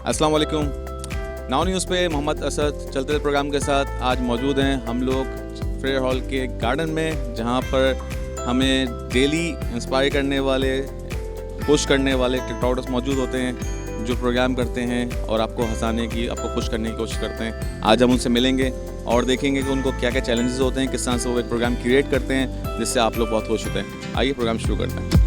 अस्सलाम वालेकुम। Now news पे मोहम्मद असद चलते प्रोग्राम के साथ आज मौजूद हैं हम लोग फेयर हॉल के गार्डन में, जहां पर हमें डेली इंस्पायर करने वाले, पुश करने वाले टिकटॉकर्स मौजूद होते हैं जो प्रोग्राम करते हैं और आपको हंसाने की, आपको खुश करने की कोशिश करते हैं। आज हम उनसे मिलेंगे और देखेंगे कि उनको क्या क्या चैलेंजेस होते हैं, किस तरह से वो एक प्रोग्राम क्रिएट करते हैं जिससे आप लोग बहुत खुश होते हैं। आइए प्रोग्राम शुरू करते हैं।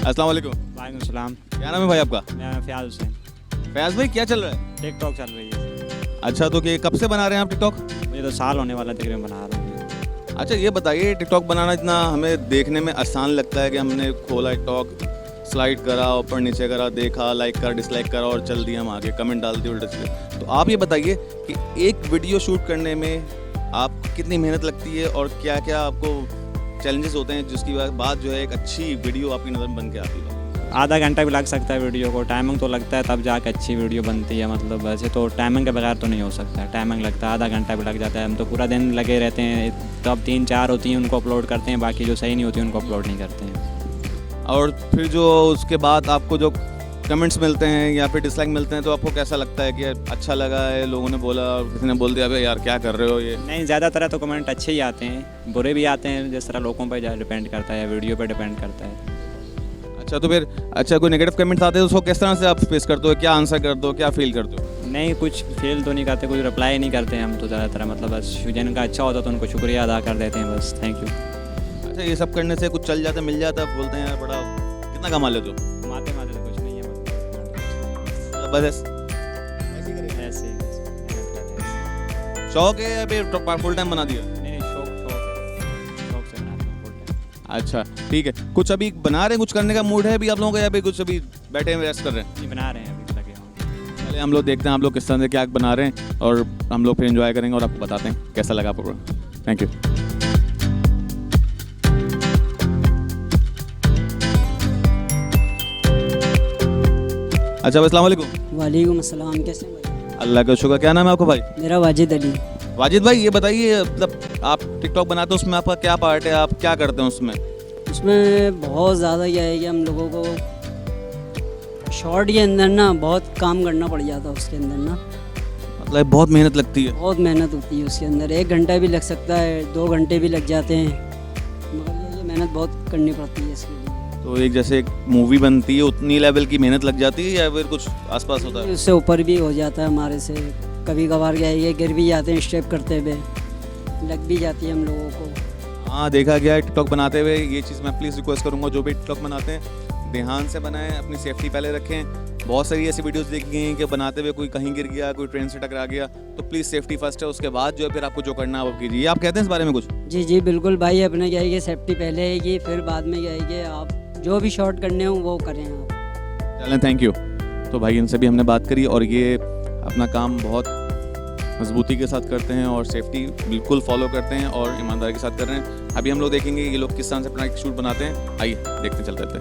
अस्सलाम वालेकुम। वालेकुम सलाम। क्या नाम है भाई आपका? मेरा नाम फ़याज़ हुसैन। फैज़ भाई क्या चल रहा है? टिकटॉक चल रही है। अच्छा, तो कि कब से बना रहे हैं आप टिकटॉक? मुझे तो साल होने वाला तकरीबन बना रहा हूँ। अच्छा ये बताइए, टिकटॉक बनाना इतना हमें देखने में आसान लगता है कि हमने खोला टिकटॉक, स्लाइड करा, ऊपर नीचे करा, देखा, लाइक करा, डिसलाइक करा और चल दिया हम आगे, कमेंट डाल दिए उल्टे सीधे। तो आप ये बताइए कि एक वीडियो शूट करने में आप कितनी मेहनत लगती है और क्या क्या आपको चैलेंजेस होते हैं जिसकी बाद जो है एक अच्छी वीडियो आपकी नज़र में बन के आती है? आधा घंटा भी लग सकता है वीडियो को, टाइमिंग तो लगता है तब जाके अच्छी वीडियो बनती है। मतलब वैसे तो टाइमिंग के बगैर तो नहीं हो सकता, टाइमिंग लगता है, आधा घंटा भी लग जाता है। हम तो पूरा दिन लगे रहते हैं, तब 3-4 होती हैं उनको अपलोड करते हैं, बाकी जो सही नहीं होती उनको अपलोड नहीं करते हैं। और फिर जो उसके बाद आपको जो कमेंट्स मिलते हैं या फिर डिसलाइक मिलते हैं तो आपको कैसा लगता है कि अच्छा लगा है, लोगों ने बोला, किसी ने बोल दिया अबे यार क्या कर रहे हो ये? नहीं, ज़्यादातर तो कमेंट अच्छे ही आते हैं, बुरे भी आते हैं, जिस तरह लोगों पर डिपेंड करता है, वीडियो पर डिपेंड करता है। अच्छा, तो फिर अच्छा कोई नेगेटिव कमेंट्स आते हैं तो उसको किस तरह से आप फेस करते हो, क्या आंसर करते हो, क्या फील करते हो? नहीं, कुछ फील तो नहीं करते, कुछ रिप्लाई नहीं करते हम तो ज़्यादातर। मतलब बस जिनका अच्छा होता तो उनको शुक्रिया अदा कर देते हैं, बस थैंक यू। अच्छा, ये सब करने से कुछ चल जाता, मिल जाता, बोलते हैं यार बड़ा कितना कमा लेते हो? कमाते तो कुछ नहीं है, मतलब बस ऐसे ही शौक है या फिर फुल टाइम बना दिया? नहीं, शौक से बनाते हैं full time। अच्छा ठीक है, कुछ अभी बना रहे हैं, कुछ करने का मूड है अभी आप लोगों का या फिर कुछ अभी बैठे हैं रेस्ट कर रहे हैं? नहीं, बना रहे हैं, अभी लगे हों। पहले हम लोग देखते हैं आप लोग किस तरह से क्या बना रहे हैं और हम लोग फिर एंजॉय करेंगे और आपको बताते हैं कैसा लगा प्रोग्राम। Thank you. अच्छा, अस्सलाम वालेकुम। वालेकुम अस्सलाम। कैसे हैं भाई? अल्लाह का शुक्र। क्या नाम है आपका भाई? मेरा वाजिद अली। वाजिद भाई ये बताइए, मतलब आप टिकटॉक बनाते हो, उसमें आपका क्या पार्ट है, आप क्या करते हैं उसमें? उसमें बहुत ज़्यादा क्या है कि हम लोगों को शॉर्ट के अंदर ना बहुत काम करना पड़ जाता है। उसके अंदर ना मतलब बहुत मेहनत लगती है। बहुत मेहनत होती है उसके अंदर, 1 घंटा भी लग सकता है, 2 घंटे भी लग जाते हैं, मगर ये मेहनत बहुत करनी पड़ती है इसके लिए। तो एक जैसे एक मूवी बनती है उतनी लेवल की मेहनत लग जाती है या फिर कुछ आसपास होता है? उससे ऊपर भी हो जाता है हमारे से। कभी कभार क्या है, ये गिर भी जाते हैं स्टेप करते हुए, लग भी जाती है हम लोगों को। हाँ, देखा गया है टिकटॉक बनाते हुए। ये चीज़ मैं प्लीज़ रिक्वेस्ट करूँगा, जो भी टिकटॉक बनाते हैं ध्यान से बनाएं, अपनी सेफ्टी पहले रखें। बहुत सारी ऐसी वीडियोस देखी गई हैं कि बनाते हुए कोई कहीं गिर गया, कोई ट्रेन से टकरा गया, तो प्लीज़ सेफ्टी फर्स्ट है, उसके बाद जो है फिर आपको जो करना है वो कीजिए। आप कहते हैं इस बारे में कुछ? जी जी बिल्कुल भाई, अपने क्या है कि सेफ्टी पहले है कि फिर बाद में क्या है कि आप जो भी शॉर्ट करने हो वो करें आप। चलें, थैंक यू। तो भाई इनसे भी हमने बात करी और ये अपना काम बहुत मजबूती के साथ करते हैं और सेफ्टी बिल्कुल फॉलो करते हैं और ईमानदारी के साथ कर रहे हैं। अभी हम लोग देखेंगे ये लोग किस तरह से अपना एक शूट बनाते हैं। आइए देखते चलते थे।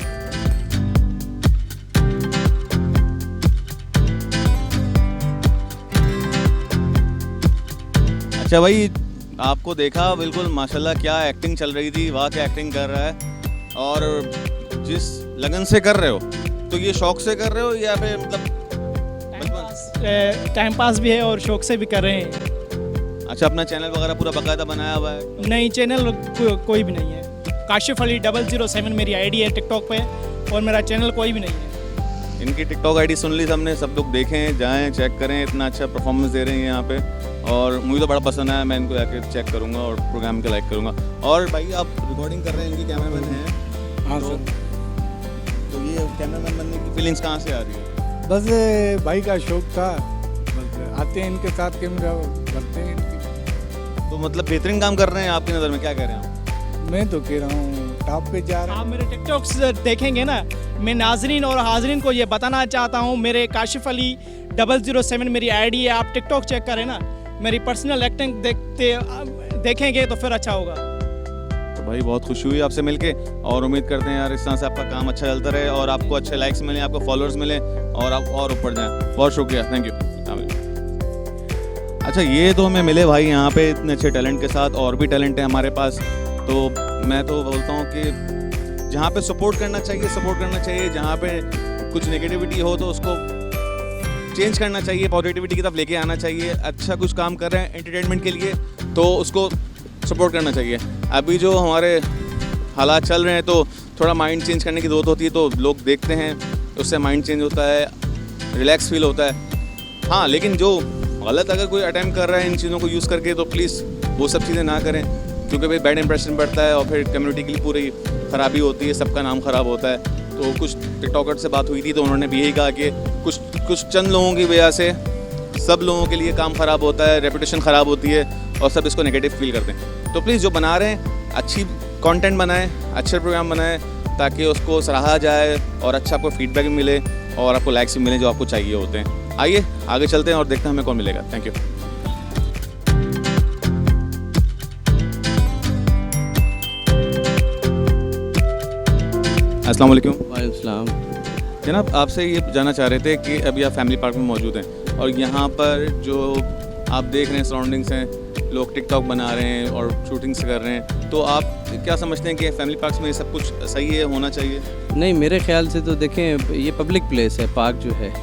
अच्छा भाई, आपको देखा, बिल्कुल माशाल्लाह क्या एक्टिंग चल रही थी, वाह क्या एक्टिंग कर रहा है। और जिस लगन से कर रहे हो, तो ये शौक से कर रहे हो या फिर मतलब टाइम पास भी है और शौक से भी कर रहे हैं। अच्छा, अपना चैनल वगैरह पूरा बाकायदा बनाया हुआ है? नहीं, चैनल कोई भी नहीं है। काशिफ अली 007 मेरी आईडी है टिकटॉक पे और मेरा चैनल कोई भी नहीं है। इनकी टिकटॉक आईडी सुन ली हमने, सब लोग देखें, जाएं, चेक करें, इतना अच्छा परफॉर्मेंस दे रहे हैं यहाँ पे और मुझे तो बड़ा पसंद आया। मैं इनको जाके चेक करूँगा और प्रोग्राम के लाइक करूँगा। और भाई आप रिकॉर्डिंग कर रहे हैं, इनकी कैमरामैन हैं? हाँ सर। तो ये कैमरामैन बनने की फीलिंग्स कहाँ से आ रही है? बस भाई का शौक था, बस आते हैं इनके साथ, कैमरा करते हैं इनकी। तो मतलब बेहतरीन काम कर रहे हैं आपकी नज़र में, क्या कह रहे हैं आप? मैं तो कह रहा हूँ टॉप पे जा रहा आप हूँ। मेरे टिकटॉक्स देखेंगे ना, मैं नाजरीन और हाजरीन को ये बताना चाहता हूँ, मेरे काशिफ अली 007 मेरी आईडी है। आप टिकटॉक चेक करें ना, मेरी पर्सनल एक्टिंग देखेंगे तो फिर अच्छा होगा। तो भाई बहुत खुशी हुई आपसे मिलके और उम्मीद करते हैं यार इस तरह से आपका काम अच्छा चलता रहे और आपको अच्छे लाइक्स मिलें, आपको फॉलोअर्स मिलें और आप और ऊपर जाएं। बहुत शुक्रिया, थैंक यू। अच्छा, ये तो हमें मिले भाई यहाँ पे इतने अच्छे टैलेंट के साथ, और भी टैलेंट है हमारे पास। तो मैं तो बोलता हूँ कि जहाँ पे सपोर्ट करना चाहिए, जहाँ पे कुछ नेगेटिविटी हो तो उसको चेंज करना चाहिए, पॉजिटिविटी की तरफ लेके आना चाहिए। अच्छा कुछ काम कर रहे हैं एंटरटेनमेंट के लिए तो उसको सपोर्ट करना चाहिए। अभी जो हमारे हालात चल रहे हैं तो थोड़ा माइंड चेंज करने की ज़रूरत होती है, तो लोग देखते हैं, उससे माइंड चेंज होता है, रिलैक्स फील होता है। हाँ, लेकिन जो गलत अगर कोई अटैम्प्ट कर रहा है इन चीज़ों को यूज़ करके तो प्लीज़ वो सब चीज़ें ना करें, क्योंकि भाई बैड इंप्रेशन पड़ता है और फिर कम्युनिटी के लिए पूरी ख़राबी होती है, सबका नाम ख़राब होता है। तो कुछ टिकटॉकर से बात हुई थी तो उन्होंने भी यही कहा कि कुछ चंद लोगों की वजह से सब लोगों के लिए काम ख़राब होता है, रेपुटेशन ख़राब होती है और सब इसको नेगेटिव फील करते हैं। तो प्लीज़ जो बना रहे हैं अच्छी कंटेंट बनाएं, अच्छे प्रोग्राम बनाएं, ताकि उसको सराहा जाए और अच्छा आपको फीडबैक भी मिले और आपको लाइक्स भी मिले जो आपको चाहिए होते हैं। आइए आगे चलते हैं और देखते हैं हमें कौन मिलेगा। Thank you. अस्सलाम वालेकुम। वालेकुम। जनाब, आपसे ये जानना चाह रहे थे कि अभी आप फैमिली पार्क में मौजूद हैं और यहाँ पर जो आप देख रहे हैं सराउंडिंग्स हैं, लोग टिकटॉक बना रहे हैं और शूटिंग्स कर रहे हैं, तो आप क्या समझते हैं कि फैमिली पार्क्स में ये सब कुछ सही है, होना चाहिए? नहीं, मेरे ख्याल से तो देखें, ये पब्लिक प्लेस है पार्क जो है,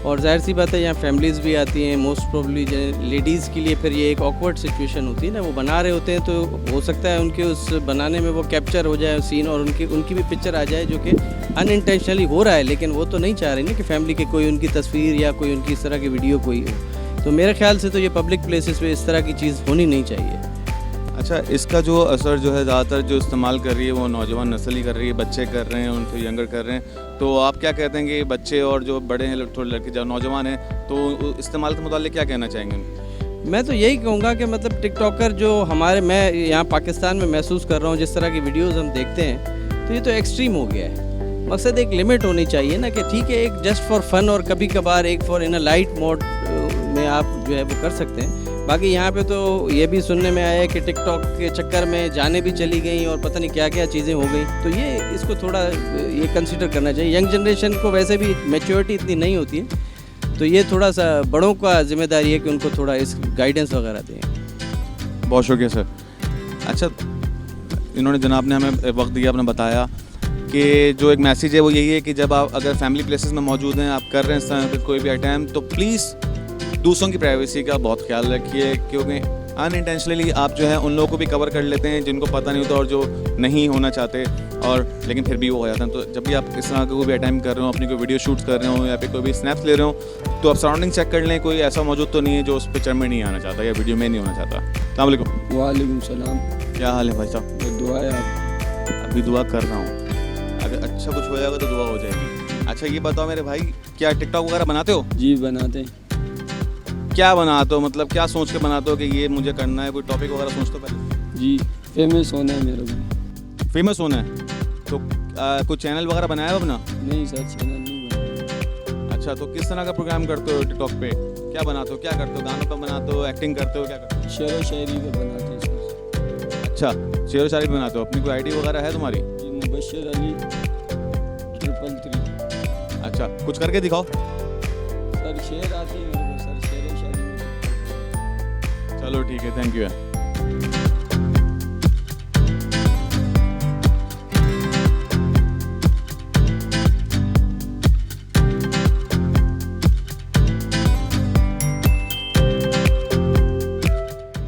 और जाहिर सी बात है यहाँ फैमिलीज़ भी आती हैं। मोस्ट प्रोबेबली लेडीज़ के लिए फिर ये एक ऑकवर्ड सिचुएशन होती है ना, वो बना रहे होते हैं तो हो सकता है उनके उस बनाने में वो कैप्चर हो जाए सीन और उनकी भी पिक्चर आ जाए, जो कि अनइंटेंशनली हो रहा है, लेकिन वो तो नहीं चाह रही ना कि फैमिली के कोई उनकी तस्वीर या कोई उनकी इस तरह की वीडियो कोई हो। तो मेरे ख्याल से तो ये पब्लिक प्लेसेस पे इस तरह की चीज़ होनी नहीं चाहिए। अच्छा, इसका जो असर जो है ज़्यादातर जो इस्तेमाल कर रही है वो नौजवान नस्ल ही कर रही है, बच्चे कर रहे हैं, उनको यंगर कर रहे हैं। तो आप क्या कहते हैं कि बच्चे और जो बड़े हैं, थोड़े लड़के जो नौजवान हैं, तो इस्तेमाल के मुताल्लिक़ क्या कहना चाहेंगे? मैं तो यही कहूँगा कि मतलब टिकटॉकर जो मैं यहाँ पाकिस्तान में महसूस कर रहा हूँ, जिस तरह की वीडियोज़ हम देखते हैं, तो ये तो एक्सट्रीम हो गया है। मकसद एक लिमिट होनी चाहिए ना, कि ठीक है एक जस्ट फॉर फन और कभी कभार एक for in a light mode में आप जो है वो कर सकते हैं। बाकी यहाँ पे तो ये भी सुनने में आया है कि टिकटॉक के चक्कर में जानें भी चली गई और पता नहीं क्या क्या चीज़ें हो गई। तो ये इसको थोड़ा ये कंसिडर करना चाहिए। यंग जनरेशन को वैसे भी मैच्योरिटी इतनी नहीं होती है, तो ये थोड़ा सा बड़ों का जिम्मेदारी है कि उनको थोड़ा इस गाइडेंस वगैरह दें। बहुत शुक्रिया सर। अच्छा, इन्होंने जनाब ने हमें वक्त दिया, आपने बताया कि जो एक मैसेज है वो यही है कि जब आप अगर फैमिली प्लेसेस में मौजूद हैं, आप कर रहे हैं इस तरह पे कोई भी अटैम्प्ट, तो प्लीज़ दूसरों की प्राइवेसी का बहुत ख्याल रखिए, क्योंकि अनइंटेंशनली आप जो है उन लोगों को भी कवर कर लेते हैं जिनको पता नहीं होता और जो नहीं होना चाहते, और लेकिन फिर भी वो हो जाता है। तो जब भी आप इस तरह का कोई भी अटैम्प्ट कर रहे हो, अपनी कोई वीडियो शूट्स कर रहे हो या फिर कोई भी स्नैप्स ले रहे हो, तो आप सराउंडिंग चेक कर लें, कोई ऐसा मौजूद तो नहीं है जो उस पिक्चर में नहीं आना चाहता या वीडियो में नहीं होना चाहता। अस्सलाम वालेकुम। वालेकुम सलाम। क्या हाल है भाई साहब? दुआ है आप? अभी दुआ कर रहा हूँ, अगर अच्छा कुछ हो जाएगा तो दुआ हो जाएगी। अच्छा ये बताओ मेरे भाई, क्या टिकटॉक वगैरह बनाते हो? जी बनाते हैं। क्या बनाते हो, मतलब क्या सोच के बनाते हो कि ये मुझे करना है? कोई टॉपिक वगैरह सोचते हो पहले? जी फेमस होना है मेरे को। फेमस होना है तो कोई चैनल वगैरह बनाया है अपना? नहीं सर, चैनल नहीं बना। अच्छा, तो किस तरह का प्रोग्राम करते हो टिकटॉक पे? क्या बनाते हो, क्या करते हो? गानों पर बनाते हो, एक्टिंग करते हो, क्या करते हो? शेर व शायरी पे बनाते हैं सर। अच्छा, शेर व शायरी पे बनाते हो। अपनी कोई आईडी वगैरह है तुम्हारी? जी मुबश्शिर अली 333। अच्छा, कुछ करके दिखाओ। सर शेर आते हैं मेरे को सर, शेर व शायरी में। चलो ठीक है, थैंक यू।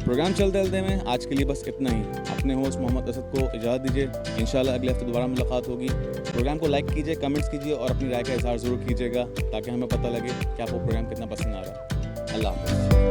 प्रोग्राम चलते चलते में आज के लिए बस इतना ही। अपने होस्ट मोहम्मद असद को इजाज़त दीजिए। इंशाल्लाह अगले हफ्ते दोबारा मुलाकात होगी। प्रोग्राम को लाइक कीजिए, कमेंट्स कीजिए और अपनी राय का इज़हार ज़रूर कीजिएगा, ताकि हमें पता लगे कि आपको प्रोग्राम कितना पसंद आ रहा है। अल्लाह हाफ़िज़।